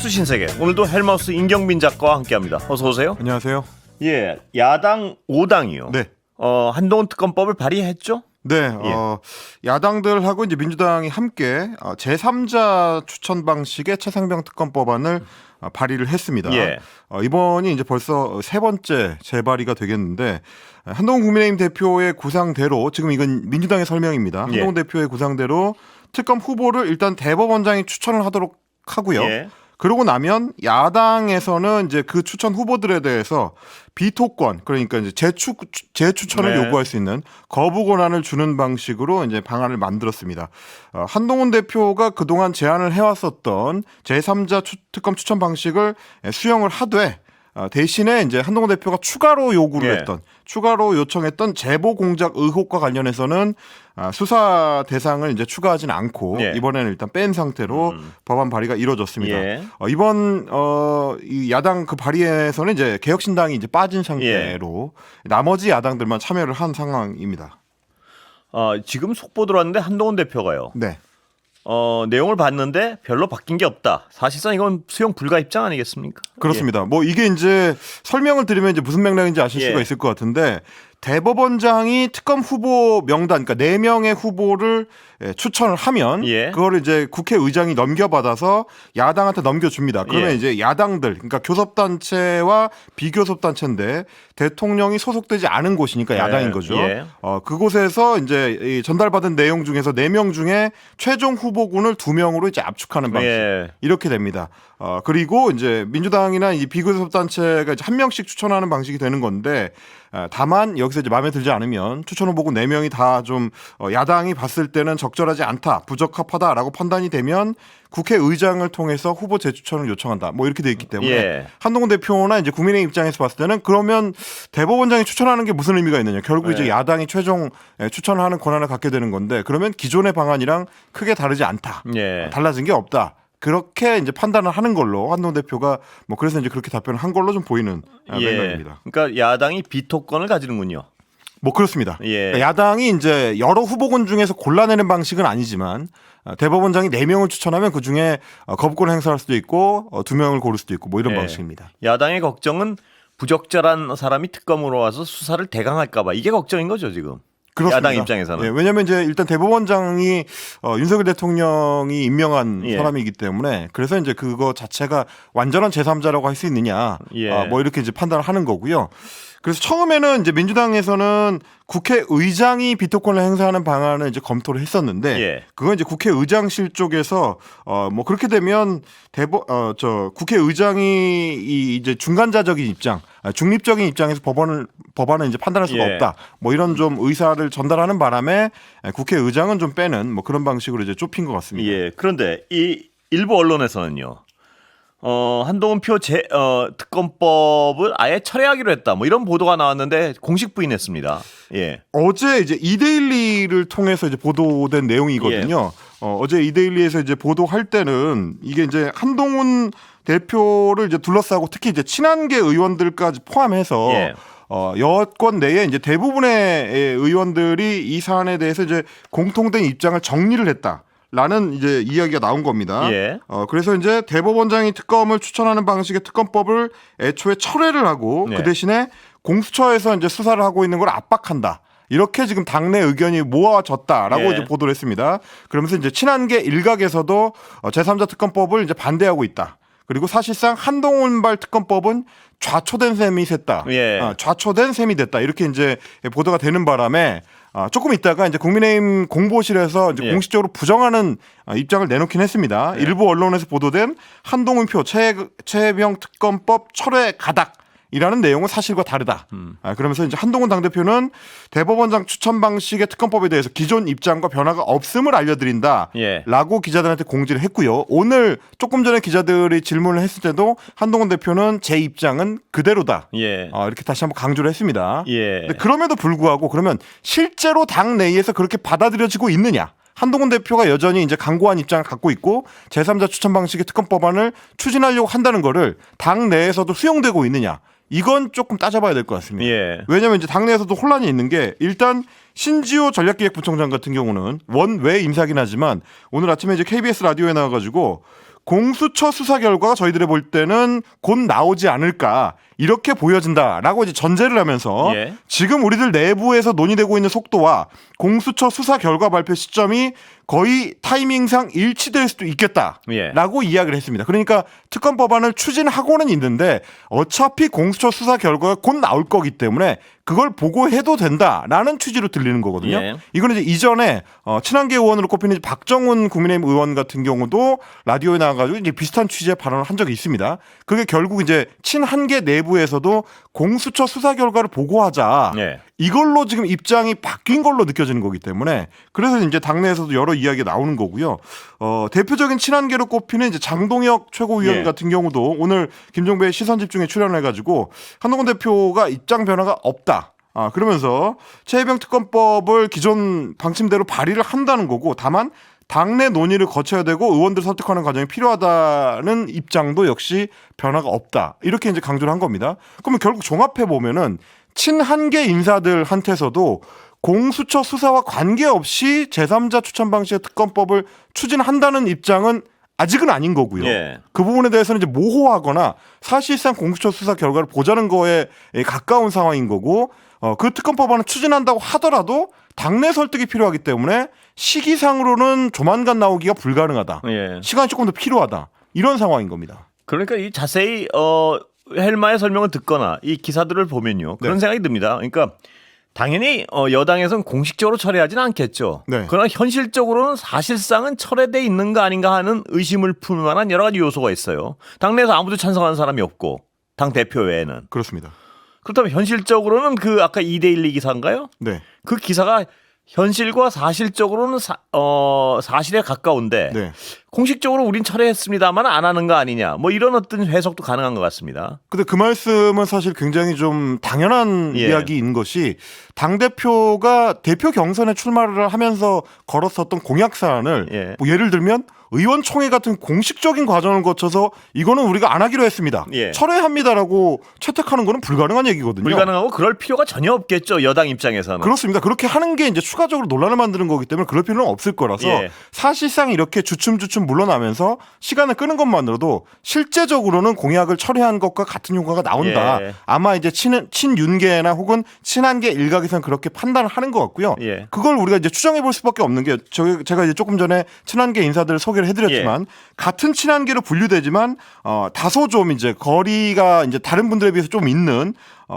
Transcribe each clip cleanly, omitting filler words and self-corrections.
뉴스 신세계. 오늘도 헬마우스 임경빈 작가와 함께합니다. 어서 오세요. 안녕하세요. 예, 야당 5당이요. 네. 한동훈 특검법을 발의했죠? 네. 야당들하고 이제 민주당이 함께 제3자 추천 방식의 최상병 특검법안을 발의를 했습니다. 예. 이번이 이제 벌써 세 번째 재발의가 되겠는데 한동훈 국민의힘 대표의 구상대로 지금 이건 민주당의 설명입니다. 한동훈 대표의 구상대로 특검 후보를 일단 대법원장이 추천을 하도록 하고요. 예. 그러고 나면 야당에서는 이제 그 추천 후보들에 대해서 비토권, 그러니까 이제 재추천을 네. 요구할 수 있는 거부 권한을 주는 방식으로 이제 방안을 만들었습니다. 한동훈 대표가 그동안 제안을 해왔었던 제3자 특검 추천 방식을 수용을 하되 대신에 이제 한동훈 대표가 추가로 추가로 요청했던 제보 공작 의혹과 관련해서는 수사 대상을 이제 추가하진 않고 이번에는 일단 뺀 상태로 법안 발의가 이루어졌습니다. 예. 이번 이 야당 그 발의에서는 이제 개혁신당이 이제 빠진 상태로 나머지 야당들만 참여를 한 상황입니다. 지금 속보 들어왔는데 한동훈 대표가요. 네. 내용을 봤는데 별로 바뀐 게 없다. 사실상 이건 수용 불가 입장 아니겠습니까? 그렇습니다. 뭐 이게 이제 설명을 드리면 이제 무슨 맥락인지 아실 수가 있을 것 같은데 대법원장이 특검 후보 명단, 그러니까 4명의 후보를 추천을 하면 그거를 이제 국회의장이 넘겨받아서 야당한테 넘겨줍니다. 그러면 이제 야당들, 그러니까 교섭단체와 비교섭단체인데 대통령이 소속되지 않은 곳이니까 야당인 거죠. 그곳에서 이제 이 전달받은 내용 중에서 4명 중에 최종 후보군을 2명으로 이제 압축하는 방식 이렇게 됩니다. 그리고 이제 민주당이나 이 비교섭단체가 이제 1명씩 추천하는 방식이 되는 건데 다만 여기서 이제 마음에 들지 않으면 추천 후보군 4명이 다 좀 야당이 봤을 때는 적절하지 않다, 부적합하다라고 판단이 되면 국회의장을 통해서 후보 재추천을 요청한다. 뭐 이렇게 돼 있기 때문에 한동훈 대표나 이제 국민의 입장에서 봤을 때는 그러면 대법원장이 추천하는 게 무슨 의미가 있느냐. 결국 이제 야당이 최종 추천을 하는 권한을 갖게 되는 건데 그러면 기존의 방안이랑 크게 다르지 않다. 달라진 게 없다. 그렇게 이제 판단을 하는 걸로 한동훈 대표가 뭐 그래서 이제 그렇게 답변을 한 걸로 좀 보이는 맥락입니다. 그러니까 야당이 비토권을 가지는군요. 뭐 그렇습니다. 그러니까 야당이 이제 여러 후보군 중에서 골라내는 방식은 아니지만 대법원장이 4명을 추천하면 그 중에 거부권을 행사할 수도 있고 2명을 고를 수도 있고 뭐 이런 방식입니다. 야당의 걱정은 부적절한 사람이 특검으로 와서 수사를 대강할까 봐 이게 걱정인 거죠 지금. 그렇습니다. 야당 입장에서는. 왜냐하면 이제 일단 대법원장이 윤석열 대통령이 임명한 사람이기 때문에 그래서 이제 그거 자체가 완전한 제3자라고 할 수 있느냐 뭐 이렇게 이제 판단을 하는 거고요. 그래서 처음에는 이제 민주당에서는 국회의장이 비토권을 행사하는 방안을 이제 검토를 했었는데 그건 이제 국회의장실 쪽에서 뭐 그렇게 되면 국회의장이 이제 중간자적인 입장, 중립적인 입장에서 법안을 이제 판단할 수가 없다. 뭐 이런 좀 의사를 전달하는 바람에 국회의장은 좀 빼는 뭐 그런 방식으로 이제 좁힌 것 같습니다. 그런데 이 일부 언론에서는요. 한동훈 표 특검법을 아예 철회하기로 했다. 뭐 이런 보도가 나왔는데 공식 부인했습니다. 어제 이제 이데일리를 통해서 이제 보도된 내용이거든요. 어제 이데일리에서 이제 보도할 때는 이게 이제 한동훈 대표를 이제 둘러싸고 특히 이제 친한계 의원들까지 포함해서 여권 내에 이제 대부분의 의원들이 이 사안에 대해서 이제 공통된 입장을 정리를 했다. 라는 이제 이야기가 나온 겁니다. 그래서 이제 대법원장이 특검을 추천하는 방식의 특검법을 애초에 철회를 하고 그 대신에 공수처에서 이제 수사를 하고 있는 걸 압박한다. 이렇게 지금 당내 의견이 모아졌다라고 이제 보도를 했습니다. 그러면서 이제 친한계 일각에서도 제3자 특검법을 이제 반대하고 있다. 그리고 사실상 한동훈발 특검법은 좌초된 셈이 됐다. 좌초된 셈이 됐다. 이렇게 이제 보도가 되는 바람에 조금 있다가 이제 국민의힘 공보실에서 이제 공식적으로 부정하는 입장을 내놓긴 했습니다. 일부 언론에서 보도된 한동훈표 최혜병 특검법 철회 가닥. 이라는 내용은 사실과 다르다. 그러면서 이제 한동훈 당대표는 대법원장 추천 방식의 특검법에 대해서 기존 입장과 변화가 없음을 알려드린다라고 기자들한테 공지를 했고요. 오늘 조금 전에 기자들이 질문을 했을 때도 한동훈 대표는 제 입장은 그대로다. 이렇게 다시 한번 강조를 했습니다. 근데 그럼에도 불구하고 그러면 실제로 당 내에서 그렇게 받아들여지고 있느냐? 한동훈 대표가 여전히 이제 강고한 입장을 갖고 있고 제3자 추천 방식의 특검법안을 추진하려고 한다는 거를 당 내에서도 수용되고 있느냐? 이건 조금 따져봐야 될 것 같습니다. 왜냐하면 이제 당내에서도 혼란이 있는 게 일단 신지호 전략기획부총장 같은 경우는 원외 인사긴 하지만 오늘 아침에 이제 KBS 라디오에 나와가지고 공수처 수사 결과가 저희들이 볼 때는 곧 나오지 않을까 이렇게 보여진다라고 이제 전제를 하면서 예. 지금 우리들 내부에서 논의되고 있는 속도와 공수처 수사 결과 발표 시점이 거의 타이밍상 일치될 수도 있겠다라고 이야기를 했습니다. 그러니까 특검 법안을 추진하고는 있는데 어차피 공수처 수사 결과가 곧 나올 거기 때문에 그걸 보고해도 된다라는 취지로 들리는 거거든요. 예. 이거는 이제 이전에 친한계 의원으로 꼽히는 이제 박정훈 국민의힘 의원 같은 경우도 라디오에 나와가지고 이제 비슷한 취지의 발언을 한 적이 있습니다. 그게 결국 이제 친한계 내부에서도 공수처 수사 결과를 보고하자. 예. 이걸로 지금 입장이 바뀐 걸로 느껴지는 거기 때문에 그래서 이제 당내에서도 여러 이야기가 나오는 거고요. 대표적인 친한계로 꼽히는 이제 장동혁 최고위원 예. 같은 경우도 오늘 김종배의 시선 집중에 출연해가지고 한동훈 대표가 입장 변화가 없다. 그러면서 최혜병 특검법을 기존 방침대로 발의를 한다는 거고 다만 당내 논의를 거쳐야 되고 의원들 설득하는 과정이 필요하다는 입장도 역시 변화가 없다. 이렇게 이제 강조를 한 겁니다. 그러면 결국 종합해 보면은 친한계 인사들한테서도 공수처 수사와 관계없이 제3자 추천 방식의 특검법을 추진한다는 입장은 아직은 아닌 거고요. 예. 그 부분에 대해서는 이제 모호하거나 사실상 공수처 수사 결과를 보자는 거에 가까운 상황인 거고 그 특검법안을 추진한다고 하더라도 당내 설득이 필요하기 때문에 시기상으로는 조만간 나오기가 불가능하다. 예. 시간이 조금 더 필요하다. 이런 상황인 겁니다. 그러니까 이 자세히 헬마의 설명을 듣거나 이 기사들을 보면요 그런 네. 생각이 듭니다. 그러니까 당연히 여당에서는 공식적으로 철회하지는 않겠죠. 네. 그러나 현실적으로는 사실상은 철회돼 있는 거 아닌가 하는 의심을 품을 만한 여러 가지 요소가 있어요. 당내에서 아무도 찬성하는 사람이 없고 당 대표 외에는. 그렇습니다. 그렇다면 현실적으로는 그 아까 2대1 기사인가요? 네. 그 기사가 현실과 사실적으로는 사실에 가까운데 네. 공식적으로 우린 철회했습니다만 안 하는 거 아니냐 뭐 이런 어떤 해석도 가능한 것 같습니다. 근데 그 말씀은 사실 굉장히 좀 당연한 예. 이야기인 것이 당대표가 대표 경선에 출마를 하면서 걸었었던 공약 사안을 예. 뭐 예를 들면 의원총회 같은 공식적인 과정을 거쳐서 이거는 우리가 안 하기로 했습니다. 예. 철회합니다라고 채택하는 거는 불가능한 얘기거든요. 불가능하고 그럴 필요가 전혀 없겠죠. 여당 입장에서는. 그렇습니다. 그렇게 하는 게 이제 추가적으로 논란을 만드는 거기 때문에 그럴 필요는 없을 거라서 예. 사실상 이렇게 주춤주춤 물러나면서 시간을 끄는 것만으로도 실제적으로는 공약을 철회한 것과 같은 효과가 나온다. 예. 아마 이제 친윤계나 혹은 친한계 일각에서는 그렇게 판단을 하는 것 같고요. 예. 그걸 우리가 이제 추정해 볼 수밖에 없는 게 제가 이제 조금 전에 친한계 인사들을 소개를 해드렸지만 같은 친한계로 분류되지만 다소 좀 이제 거리가 이제 다른 분들에 비해서 좀 있는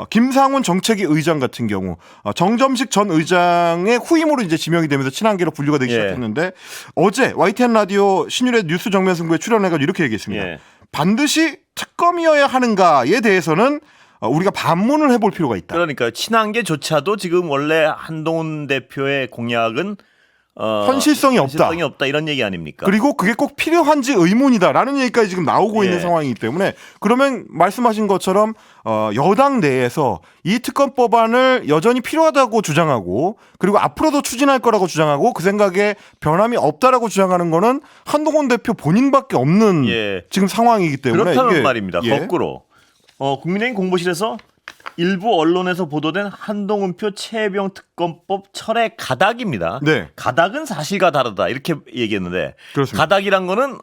김상훈 정책위 의장 같은 경우 정점식 전 의장의 후임으로 이제 지명이 되면서 친한계로 분류가 되기 예. 시작했는데 어제 YTN 라디오 신율의 뉴스 정면 승부에 출연해가지고 이렇게 얘기했습니다. 예. 반드시 특검이어야 하는가에 대해서는 우리가 반문을 해볼 필요가 있다. 그러니까 친한계조차도 지금 원래 한동훈 대표의 공약은 현실성이 없다. 현실성이 없다 이런 얘기 아닙니까? 그리고 그게 꼭 필요한지 의문이다라는 얘기까지 지금 나오고 예. 있는 상황이기 때문에 그러면 말씀하신 것처럼 여당 내에서 이 특검 법안을 여전히 필요하다고 주장하고 그리고 앞으로도 추진할 거라고 주장하고 그 생각에 변함이 없다라고 주장하는 거는 한동훈 대표 본인밖에 없는 예. 지금 상황이기 때문에 그렇다면 이게 말입니다. 예. 거꾸로 국민의힘 공보실에서 일부 언론에서 보도된 한동훈표 최혜병 특검법 철회 가닥입니다. 네. 가닥은 사실과 다르다 이렇게 얘기했는데 그렇습니다. 가닥이란 거는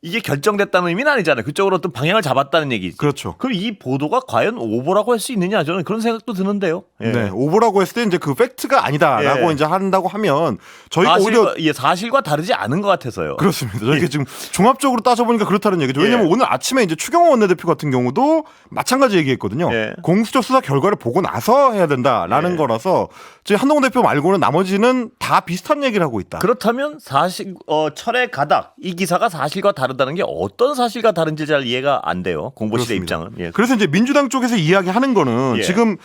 이게 결정됐다는 의미는 아니잖아요. 그쪽으로 어떤 방향을 잡았다는 얘기죠. 그렇죠. 그럼 이 보도가 과연 오보라고 할 수 있느냐 저는 그런 생각도 드는데요. 예. 네, 오보라고 했을 때 이제 그 팩트가 아니다라고 예. 이제 한다고 하면 저희가 오히려 사실과 다르지 않은 것 같아서요. 그렇습니다. 저희가 지금 종합적으로 따져보니까 그렇다는 얘기죠. 왜냐하면 예. 오늘 아침에 이제 추경호 원내대표 같은 경우도 마찬가지 얘기했거든요. 예. 공수처 수사 결과를 보고 나서 해야 된다라는 예. 거라서 저희 한동훈 대표 말고는 나머지는 다 비슷한 얘기를 하고 있다. 그렇다면 사실 철회 가닥 이 기사가 사실과 다르다는 게 어떤 사실과 다른지 잘 이해가 안 돼요. 공보실의 그렇습니다. 입장은. 예. 그래서 이제 민주당 쪽에서 이야기하는 거는 예. 지금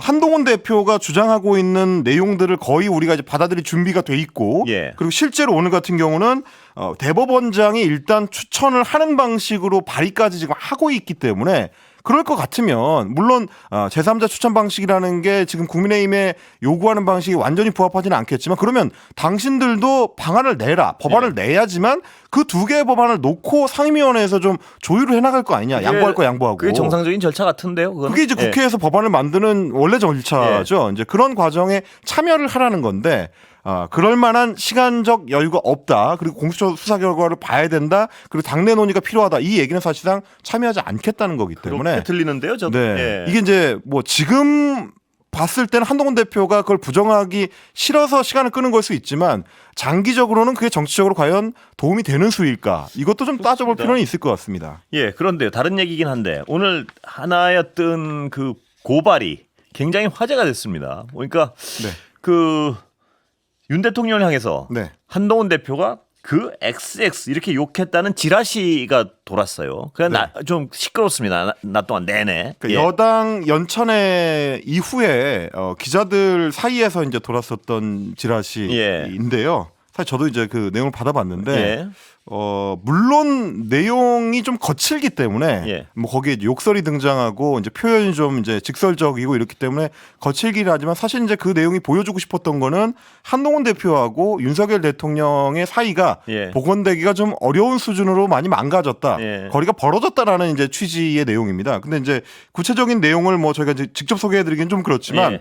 한동훈 대표가 주장하고 있는 내용들을 거의 우리가 이제 받아들일 준비가 돼 있고 예. 그리고 실제로 오늘 같은 경우는 대법원장이 일단 추천을 하는 방식으로 발의까지 지금 하고 있기 때문에 그럴 것 같으면 물론 제3자 추천 방식이라는 게 지금 국민의힘에 요구하는 방식이 완전히 부합하지는 않겠지만 그러면 당신들도 방안을 내라 법안을 내야지만 그 두 개의 법안을 놓고 상임위원회에서 좀 조율을 해나갈 거 아니냐 양보할 거 양보하고 그게 정상적인 절차 같은데요. 그거는? 그게 이제 예. 국회에서 법안을 만드는 원래 절차죠. 이제 그런 과정에 참여를 하라는 건데 그럴 만한 시간적 여유가 없다. 그리고 공수처 수사 결과를 봐야 된다. 그리고 당내 논의가 필요하다. 이 얘기는 사실상 참여하지 않겠다는 거기 때문에. 그렇게 들리는데요, 저도. 네. 예. 이게 이제 뭐 지금 봤을 때는 한동훈 대표가 그걸 부정하기 싫어서 시간을 끄는 걸 수 있지만 장기적으로는 그게 정치적으로 과연 도움이 되는 수일까? 이것도 좀 따져볼 그렇습니다. 필요는 있을 것 같습니다. 예, 그런데요. 다른 얘기긴 한데 오늘 하나였던 그 고발이 굉장히 화제가 됐습니다. 그러니까 네. 그 윤 대통령을 향해서 네. 한동훈 대표가 그 XX 이렇게 욕했다는 지라시가 돌았어요. 그냥 좀 시끄럽습니다. 낮 동안 내내. 그 예. 여당 연찬회 이후에 기자들 사이에서 이제 돌았었던 지라시인데요. 사실 저도 이제 그 내용을 받아봤는데 예. 물론 내용이 좀 거칠기 때문에 예. 뭐 거기에 욕설이 등장하고 이제 표현이 좀 이제 직설적이고 이렇기 때문에 거칠긴 하지만 사실 이제 그 내용이 보여주고 싶었던 거는 한동훈 대표하고 윤석열 대통령의 사이가 예. 복원되기가 좀 어려운 수준으로 많이 망가졌다. 예. 거리가 벌어졌다라는 이제 취지의 내용입니다. 근데 이제 구체적인 내용을 뭐 저희가 이제 직접 소개해드리긴 좀 그렇지만 예.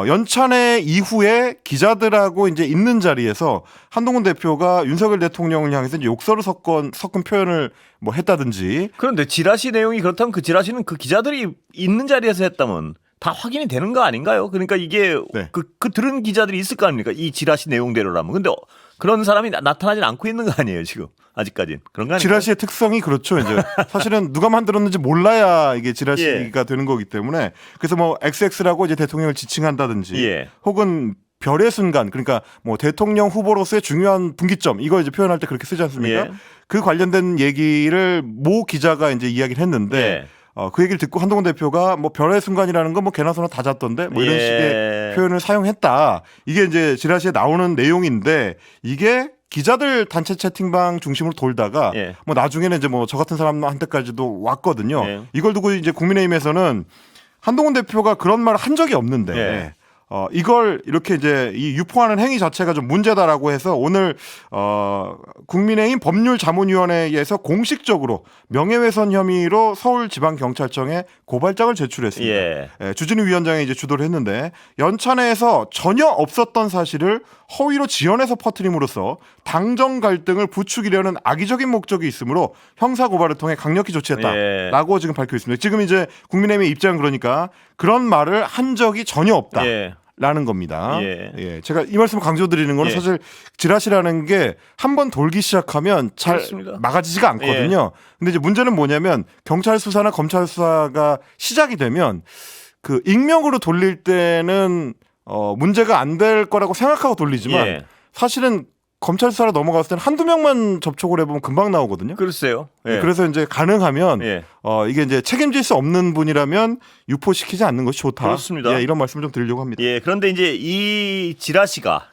연찬회 이후에 기자들하고 이제 있는 자리에서 한동훈 대표가 윤석열 대통령을 향해서 이제 욕설을 섞은 표현을 뭐 했다든지. 그런데 지라시 내용이 그렇다면 그 지라시는 그 기자들이 있는 자리에서 했다면 다 확인이 되는 거 아닌가요? 그러니까 이게 네. 그 들은 기자들이 있을 거 아닙니까? 이 지라시 내용대로라면. 근데 그런 사람이 나타나진 않고 있는 거 아니에요, 지금. 아직까지는. 그런 거 아니에요? 지라시의 특성이 그렇죠. 이제 사실은 누가 만들었는지 몰라야 이게 지라시가 되는 거기 때문에 그래서 뭐 XX라고 이제 대통령을 지칭한다든지 예. 혹은 별의 순간 그러니까 뭐 대통령 후보로서의 중요한 분기점 이거 이제 표현할 때 그렇게 쓰지 않습니까? 예. 그 관련된 얘기를 모 기자가 이제 이야기를 했는데 예. 그 얘기를 듣고 한동훈 대표가 뭐 별의 순간이라는 건 뭐 개나 소나 다 잤던데 뭐 이런 예. 식의 표현을 사용했다. 이게 이제 지라시에 나오는 내용인데 이게 기자들 단체 채팅방 중심으로 돌다가 예. 뭐 나중에는 이제 뭐 저 같은 사람한테까지도 왔거든요. 예. 이걸 두고 이제 국민의힘에서는 한동훈 대표가 그런 말을 한 적이 없는데 예. 이걸 이렇게 이제 이 유포하는 행위 자체가 좀 문제다라고 해서 오늘 국민의힘 법률자문위원회에서 공식적으로 명예훼손 혐의로 서울지방경찰청에 고발장을 제출했습니다. 예. 주진우 위원장이 이제 주도를 했는데 연찬회에서 전혀 없었던 사실을 허위로 지어내서 퍼뜨림으로써 당정 갈등을 부추기려는 악의적인 목적이 있으므로 형사 고발을 통해 강력히 조치했다라고 지금 밝혀 있습니다. 지금 이제 국민의힘의 입장은 그러니까 그런 말을 한 적이 전혀 없다. 예. 라는 겁니다. 예. 제가 이 말씀을 강조드리는 거는 예. 사실 지라시라는 게 한 번 돌기 시작하면 잘 그렇습니다. 막아지지가 않거든요. 근데 이제 문제는 뭐냐면 경찰 수사나 검찰 수사가 시작이 되면 그 익명으로 돌릴 때는 문제가 안 될 거라고 생각하고 돌리지만 예. 사실은 검찰 수사로 넘어갔을 때는 한두 명만 접촉을 해보면 금방 나오거든요. 글쎄요. 예. 그래서 이제 가능하면 예. 이게 이제 책임질 수 없는 분이라면 유포시키지 않는 것이 좋다. 그렇습니다. 이런 말씀 좀 드리려고 합니다. 예, 그런데 이제 이 지라시가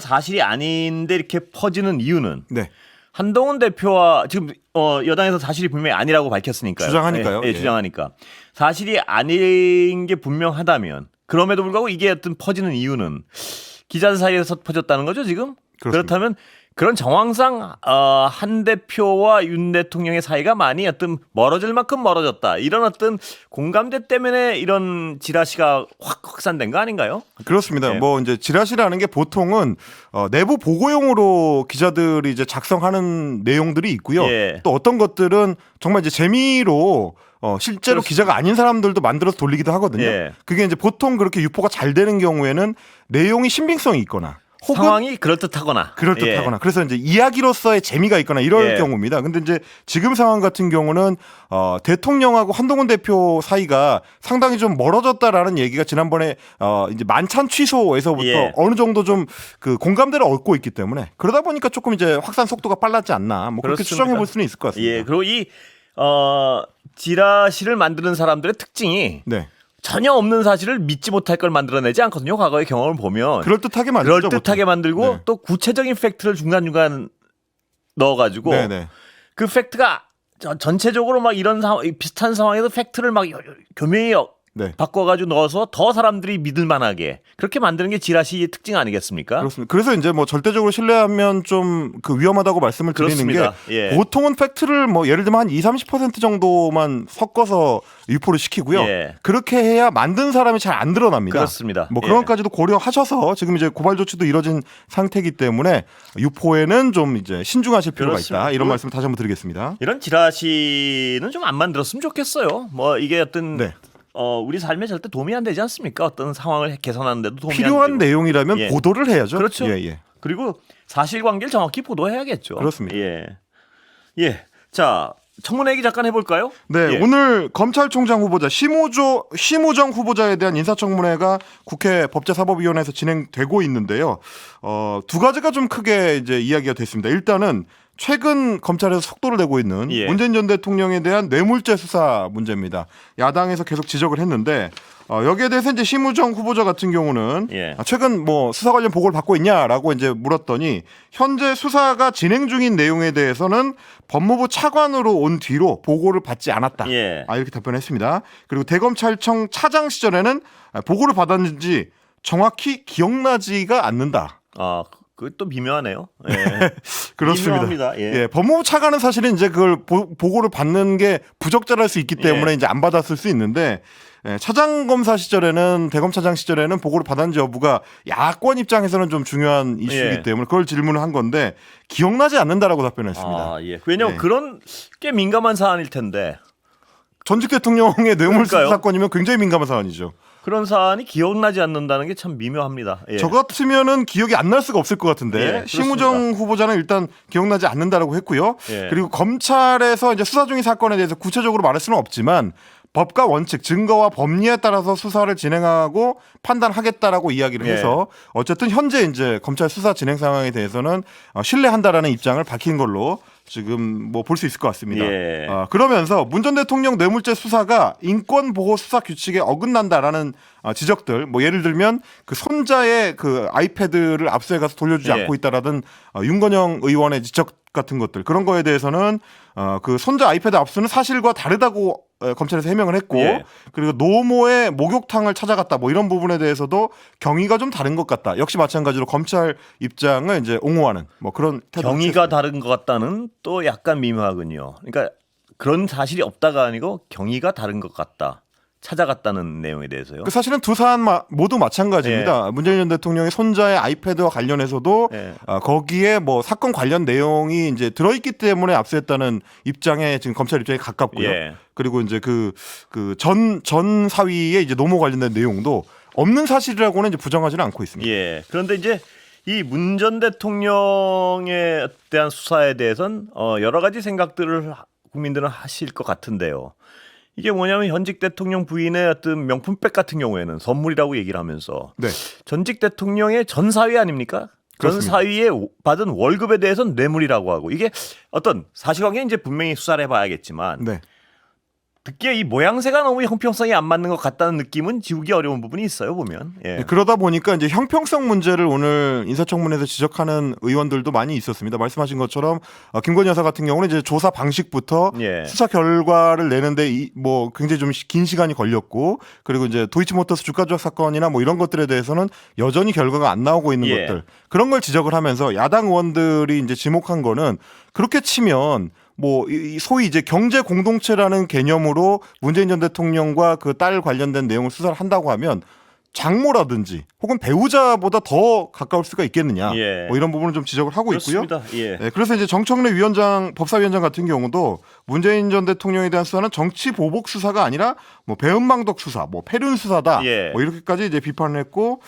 사실이 아닌데 이렇게 퍼지는 이유는 네. 한동훈 대표와 지금 여당에서 사실이 분명히 아니라고 밝혔으니까요. 주장하니까요. 예, 예. 주장하니까 사실이 아닌 게 분명하다면 그럼에도 불구하고 이게 어떤 퍼지는 이유는 기자들 사이에서 퍼졌다는 거죠 지금? 그렇습니다. 그렇다면 그런 정황상 한 대표와 윤 대통령의 사이가 많이 어떤 멀어질 만큼 멀어졌다. 이런 어떤 공감대 때문에 이런 지라시가 확 확산된 거 아닌가요? 그렇습니다. 예. 뭐 이제 지라시라는 게 보통은 내부 보고용으로 기자들이 이제 작성하는 내용들이 있고요. 예. 또 어떤 것들은 정말 이제 재미로 실제로 그렇습니다. 기자가 아닌 사람들도 만들어서 돌리기도 하거든요. 예. 그게 이제 보통 그렇게 유포가 잘 되는 경우에는 내용이 신빙성이 있거나 혹은 상황이 그럴듯하거나. 그럴듯하거나 그래서 이제 이야기로서의 재미가 있거나 이럴 예. 경우입니다. 근데 이제 지금 상황 같은 경우는 대통령하고 한동훈 대표 사이가 상당히 좀 멀어졌다라는 얘기가 지난번에 이제 만찬 취소에서부터 예. 어느 정도 좀 그 공감대를 얻고 있기 때문에 그러다 보니까 조금 이제 확산 속도가 빨랐지 않나 뭐 그렇게 그렇습니다. 추정해 볼 수는 있을 것 같습니다. 예. 그리고 이 지라시를 만드는 사람들의 특징이 네. 전혀 없는 사실을 믿지 못할 걸 만들어내지 않거든요. 과거의 경험을 보면 그럴듯하게 만들죠. 그럴듯하게 보통. 만들고 네. 또 구체적인 팩트를 중간중간 넣어가지고 네네. 그 팩트가 전체적으로 막 이런 상황 비슷한 상황에서 팩트를 막 교묘히 네. 바꿔가지고 넣어서 더 사람들이 믿을만하게 그렇게 만드는 게 지라시의 특징 아니겠습니까? 그렇습니다. 그래서 이제 뭐 절대적으로 신뢰하면 좀 그 위험하다고 말씀을 드리는 그렇습니다. 게 예. 보통은 팩트를 뭐 예를 들면 한 20-30% 정도만 섞어서 유포를 시키고요. 예. 그렇게 해야 만든 사람이 잘 안 드러납니다. 그렇습니다. 뭐 예. 그런 것까지도 고려하셔서 지금 이제 고발 조치도 이뤄진 상태이기 때문에 유포에는 좀 이제 신중하실 필요가 그렇습니다. 있다. 이런 말씀 다시 한번 드리겠습니다. 이런 지라시는 좀 안 만들었으면 좋겠어요. 뭐 이게 어떤 네. 우리 삶에 절대 도움이 안 되지 않습니까? 어떤 상황을 개선하는데도 도움이 안 필요한 되고. 내용이라면 예. 보도를 해야죠. 그렇죠. 예, 예. 그리고 사실관계를 정확히 보도해야겠죠. 그렇습니다. 예. 예. 자, 청문회 얘기 잠깐 해볼까요? 네, 예. 오늘 검찰총장 후보자 심우정 후보자에 대한 인사청문회가 국회 법제사법위원회에서 진행되고 있는데요. 두 가지가 좀 크게 이제 이야기가 됐습니다. 일단은 최근 검찰에서 속도를 내고 있는 예. 문재인 전 대통령에 대한 뇌물죄 수사 문제입니다. 야당에서 계속 지적을 했는데 여기에 대해서 이제 심우정 후보자 같은 경우는 예. 최근 뭐 수사 관련 보고를 받고 있냐라고 이제 물었더니 현재 수사가 진행 중인 내용에 대해서는 법무부 차관으로 온 뒤로 보고를 받지 않았다. 예. 이렇게 답변했습니다. 그리고 대검찰청 차장 시절에는 보고를 받았는지 정확히 기억나지가 않는다. 아, 그것도 미묘하네요. 예. 그렇습니다. 미묘합니다. 예. 예, 법무부 차관은 사실은 이제 그걸 보고를 받는 게 부적절할 수 있기 때문에 예. 이제 안 받았을 수 있는데 차장 검사 시절에는 대검차장 시절에는 보고를 받았는지 여부가 야권 입장에서는 좀 중요한 이슈이기 예. 때문에 그걸 질문을 한 건데 기억나지 않는다라고 답변했습니다. 아, 예. 왜냐면 네. 그런 꽤 민감한 사안일 텐데 전직 대통령의 뇌물수 그러니까요. 사건이면 굉장히 민감한 사안이죠. 그런 사안이 기억나지 않는다는 게 참 미묘합니다. 예. 저 같으면은 기억이 안 날 수가 없을 것 같은데 예, 심우정 후보자는 일단 기억나지 않는다라고 했고요. 예. 그리고 검찰에서 이제 수사 중인 사건에 대해서 구체적으로 말할 수는 없지만 법과 원칙, 증거와 법리에 따라서 수사를 진행하고 판단하겠다라고 이야기를 예. 해서 어쨌든 현재 이제 검찰 수사 진행 상황에 대해서는 신뢰한다라는 입장을 밝힌 걸로 지금 뭐 볼 수 있을 것 같습니다. 예. 그러면서 문 전 대통령 뇌물죄 수사가 인권보호 수사 규칙에 어긋난다라는 지적들, 뭐 예를 들면 그 손자의 그 아이패드를 압수해 가서 돌려주지 예. 않고 있다라든 윤건영 의원의 지적 같은 것들 그런 거에 대해서는 그 손자 아이패드 압수는 사실과 다르다고 검찰에서 해명을 했고 예. 그리고 노모의 목욕탕을 찾아갔다 뭐 이런 부분에 대해서도 경위가 좀 다른 것 같다. 역시 마찬가지로 검찰 입장을 이제 옹호하는 뭐 그런 태도를 경위가 취했습니다. 다른 것 같다는 또 약간 미묘하군요. 그러니까 그런 사실이 없다가 아니고 경위가 다른 것 같다. 찾아갔다는 내용에 대해서요. 그 사실은 두 사안 모두 마찬가지입니다. 문재인 전 대통령의 손자의 아이패드와 관련해서도 예. 거기에 뭐 사건 관련 내용이 이제 들어있기 때문에 압수했다는 입장에 지금 검찰 입장에 가깝고요. 예. 그리고 이제 전 사위의 이제 노모 관련된 내용도 없는 사실이라고는 이제 부정하지는 않고 있습니다. 예. 그런데 이제 이 문 전 대통령에 대한 수사에 대해서는 여러 가지 생각들을 국민들은 하실 것 같은데요. 이게 뭐냐면 현직 대통령 부인의 어떤 명품백 같은 경우에는 선물이라고 얘기를 하면서 네. 전직 대통령의 전 사위 아닙니까? 전 그렇습니다. 사위에 받은 월급에 대해서는 뇌물이라고 하고 이게 어떤 사실관계 이제 분명히 수사를 해봐야겠지만 네. 듣기에 이 모양새가 너무 형평성이 안 맞는 것 같다는 느낌은 지우기 어려운 부분이 있어요 보면. 예. 네, 그러다 보니까 이제 형평성 문제를 오늘 인사청문회에서 지적하는 의원들도 많이 있었습니다. 말씀하신 것처럼 김건희 여사 같은 경우는 이제 조사 방식부터 예. 수사 결과를 내는데 뭐 굉장히 좀 긴 시간이 걸렸고 그리고 이제 도이치모터스 주가 조작 사건이나 뭐 이런 것들에 대해서는 여전히 결과가 안 나오고 있는 예. 것들 그런 걸 지적을 하면서 야당 의원들이 이제 지목한 거는 그렇게 치면 뭐 소위 이제 경제 공동체라는 개념으로 문재인 전 대통령과 그 딸 관련된 내용을 수사를 한다고 하면 장모라든지 혹은 배우자보다 더 가까울 수가 있겠느냐 예. 뭐 이런 부분을 좀 지적을 하고 그렇습니다. 있고요. 예. 네, 그래서 이제 정청래 법사위원장 같은 경우도 문재인 전 대통령에 대한 수사는 정치 보복 수사가 아니라 뭐 배은망덕 수사, 뭐 패륜 수사다, 예. 뭐 이렇게까지 이제 비판을 했고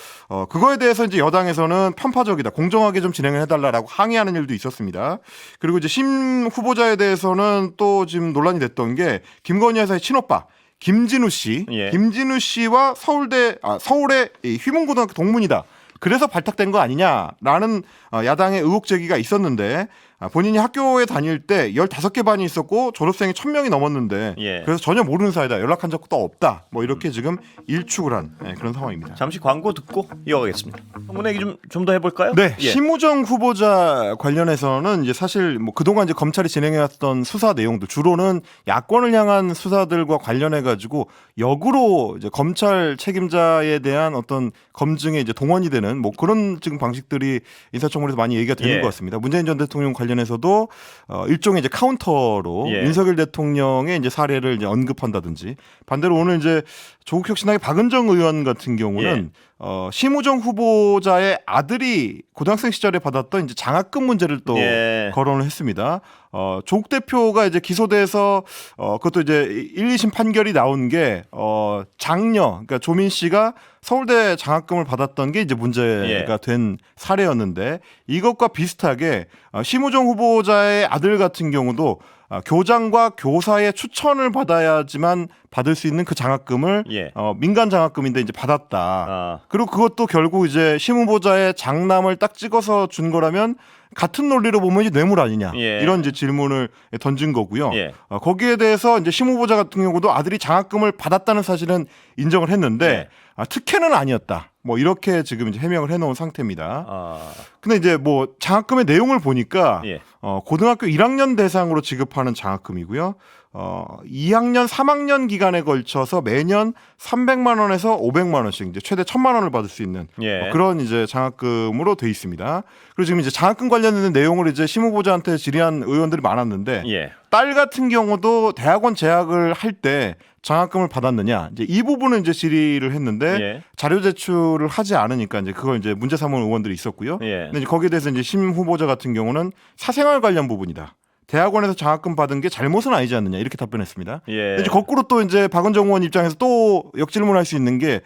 그거에 대해서 이제 여당에서는 편파적이다, 공정하게 좀 진행을 해달라라고 항의하는 일도 있었습니다. 그리고 이제 심 후보자에 대해서는 또 지금 논란이 됐던 게 김건희 여사의 친오빠. 김진우 씨, 예. 김진우 씨와 서울의 휘문고등학교 동문이다. 그래서 발탁된 거 아니냐라는 야당의 의혹 제기가 있었는데 본인이 학교에 다닐 때 15개 반이 있었고 졸업생이 1000명이 넘었는데 예. 그래서 전혀 모르는 사이다. 연락한 적도 없다. 뭐 이렇게 지금 일축을 한 그런 상황입니다. 잠시 광고 듣고 이어가겠습니다. 청문회 얘기 좀 더 해볼까요? 네, 예. 심우정 후보자 관련해서는 이제 사실 뭐 그동안 이제 검찰이 진행해왔던 수사 내용도 주로는 야권을 향한 수사들과 관련해 가지고 역으로 이제 검찰 책임자에 대한 어떤 검증에 이제 동원이 되는 뭐 그런 지금 방식들이 인사청문회에서 많이 얘기가 되는 예. 것 같습니다. 문재인 전 대통령 관련해서도 일종의 이제 카운터로 예. 윤석열 대통령의 이제 사례를 이제 언급한다든지 반대로 오늘 이제 조국혁신당의 박은정 의원 같은 경우는 심우정 후보자의 아들이 고등학생 시절에 받았던 이제 장학금 문제를 또 예. 거론을 했습니다. 조국 대표가 이제 기소돼서 그것도 이제 1, 2심 판결이 나온 게 장녀, 그러니까 조민 씨가 서울대 장학금을 받았던 게 이제 문제가 된 사례였는데 이것과 비슷하게 심우정 후보자의 아들 같은 경우도 교장과 교사의 추천을 받아야지만 받을 수 있는 그 장학금을 예. 민간 장학금인데 이제 받았다. 아. 그리고 그것도 결국 이제 심 후보자의 장남을 딱 찍어서 준 거라면 같은 논리로 보면 이제 뇌물 아니냐 예. 이런 이제 질문을 던진 거고요. 예. 거기에 대해서 이제 심 후보자 같은 경우도 아들이 장학금을 받았다는 사실은 인정을 했는데 예. 특혜는 아니었다. 뭐 이렇게 지금 이제 해명을 해놓은 상태입니다. 아. 근데 이제 뭐 장학금의 내용을 보니까 예. 고등학교 1학년 대상으로 지급하는 장학금이고요. 2학년, 3학년 기간에 걸쳐서 매년 300만 원에서 500만 원씩 이제 최대 1000만 원을 받을 수 있는 예. 그런 이제 장학금으로 돼 있습니다. 그리고 지금 이제 장학금 관련된 내용을 이제 심 후보자한테 질의한 의원들이 많았는데 예. 딸 같은 경우도 대학원 재학을 할 때 장학금을 받았느냐 이제 이 부분은 이제 질의를 했는데 예. 자료 제출을 하지 않으니까 이제 그걸 이제 문제 삼은 의원들이 있었고요. 예. 근데 이제 거기에 대해서 이제 심 후보자 같은 경우는 사생활 관련 부분이다. 대학원에서 장학금 받은 게 잘못은 아니지 않느냐 이렇게 답변했습니다. 예. 근데 이제 거꾸로 또 이제 박은정 의원 입장에서 또 역질문할 수 있는 게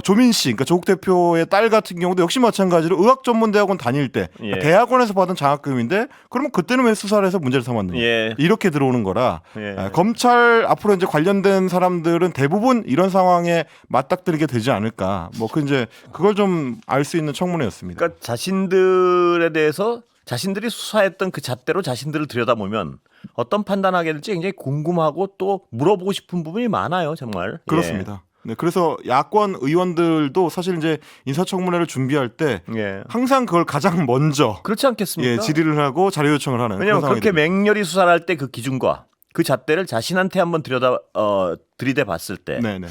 조민 씨, 그러니까 조국 대표의 딸 같은 경우도 역시 마찬가지로 의학전문대학원 다닐 때 예. 대학원에서 받은 장학금인데 그러면 그때는 왜 수사를 해서 문제를 삼았느냐 예. 이렇게 들어오는 거라 예. 검찰 앞으로 이제 관련된 사람들은 대부분 이런 상황에 맞닥뜨리게 되지 않을까 뭐 그 이제 그걸 좀 알 수 있는 청문회였습니다. 그러니까 자신들에 대해서 자신들이 수사했던 그 잣대로 자신들을 들여다보면 어떤 판단하게 될지 굉장히 궁금하고 또 물어보고 싶은 부분이 많아요, 정말. 그렇습니다. 네, 그래서 야권 의원들도 사실 이제 인사청문회를 준비할 때 예. 항상 그걸 가장 먼저 그렇지 않겠습니까? 질의를 하고 자료 요청을 하는 왜냐하면 그런 그렇게 상황이 맹렬히 수사를 할 때 그 기준과 그 잣대를 자신한테 한번 들이대 봤을 때 네네.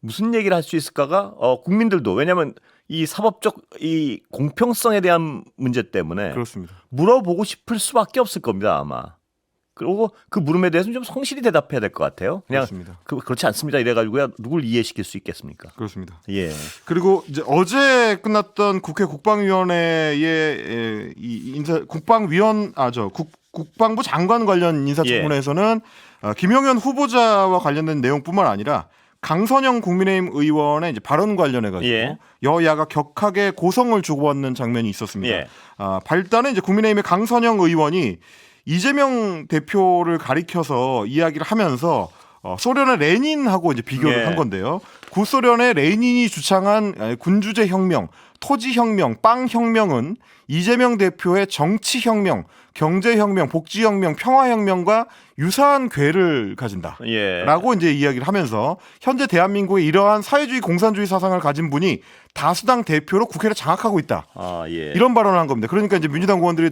무슨 얘기를 할 수 있을까가 국민들도 왜냐하면 이 사법적 이 공평성에 대한 문제 때문에 그렇습니다. 물어보고 싶을 수밖에 없을 겁니다 아마. 그리고 그 물음에 대해서는 좀 성실히 대답해야 될 것 같아요. 그냥 그렇습니다. 그렇지 않습니다 이래가지고야 누굴 이해시킬 수 있겠습니까? 그렇습니다. 예. 그리고 이제 어제 끝났던 국회 국방위원회의 이 인사 국방부 장관 관련 인사청문회에서는 김용현 후보자와 관련된 내용뿐만 아니라 강선영 국민의힘 의원의 이제 발언 관련해 가지고 예. 여야가 격하게 고성을 주고받는 장면이 있었습니다. 예. 발단은 이제 국민의힘의 강선영 의원이 이재명 대표를 가리켜서 이야기를 하면서 소련의 레닌하고 이제 비교를 예. 한 건데요. 구소련의 레닌이 주창한 군주제 혁명, 토지 혁명, 빵 혁명은 이재명 대표의 정치 혁명, 경제 혁명, 복지 혁명, 평화 혁명과 유사한 궤를 가진다. 예. 라고 이제 이야기를 하면서 현재 대한민국의 이러한 사회주의 공산주의 사상을 가진 분이 다수당 대표로 국회를 장악하고 있다. 아, 예. 이런 발언을 한 겁니다. 그러니까 이제 민주당 의원들이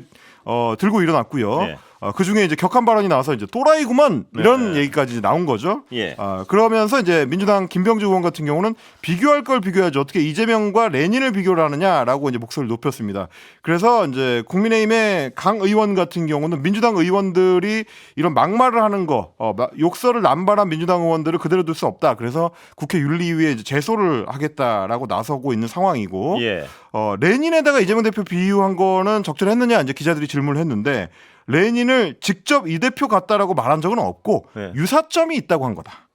들고 일어났고요. 네. 그 중에 이제 격한 발언이 나와서 이제 또라이구만 이런 얘기까지 이제 나온 거죠. 예. 그러면서 이제 민주당 김병주 의원 같은 경우는 비교할 걸 비교해야지 어떻게 이재명과 레닌을 비교를 하느냐라고 이제 목소리를 높였습니다. 그래서 이제 국민의힘의 강 의원 같은 경우는 민주당 의원들이 이런 막말을 하는 거, 욕설을 남발한 민주당 의원들을 그대로 둘 수 없다. 그래서 국회 윤리위에 이제 제소를 하겠다라고 나서고 있는 상황이고, 예. 레닌에다가 이재명 대표 비유한 거는 적절했느냐 이제 기자들이 질문을 했는데. 레닌을 직접 이 대표 같다라고 말한 적은 없고 네. 유사점이 있다고 한 거다.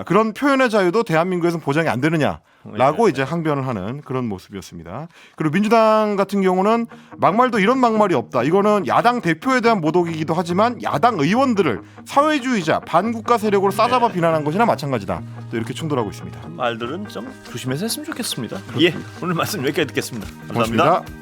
그런 표현의 자유도 대한민국에서는 보장이 안 되느냐라고 이제 항변을 하는 그런 모습이었습니다. 그리고 민주당 같은 경우는 막말도 이런 막말이 없다. 이거는 야당 대표에 대한 모독이기도 하지만 야당 의원들을 사회주의자 반국가 세력으로 싸잡아 비난한 것이나 마찬가지다. 또 이렇게 충돌하고 있습니다. 말들은 좀 조심해서 했으면 좋겠습니다. 예. 오늘 말씀 여기까지 듣겠습니다. 감사합니다. 고맙습니다.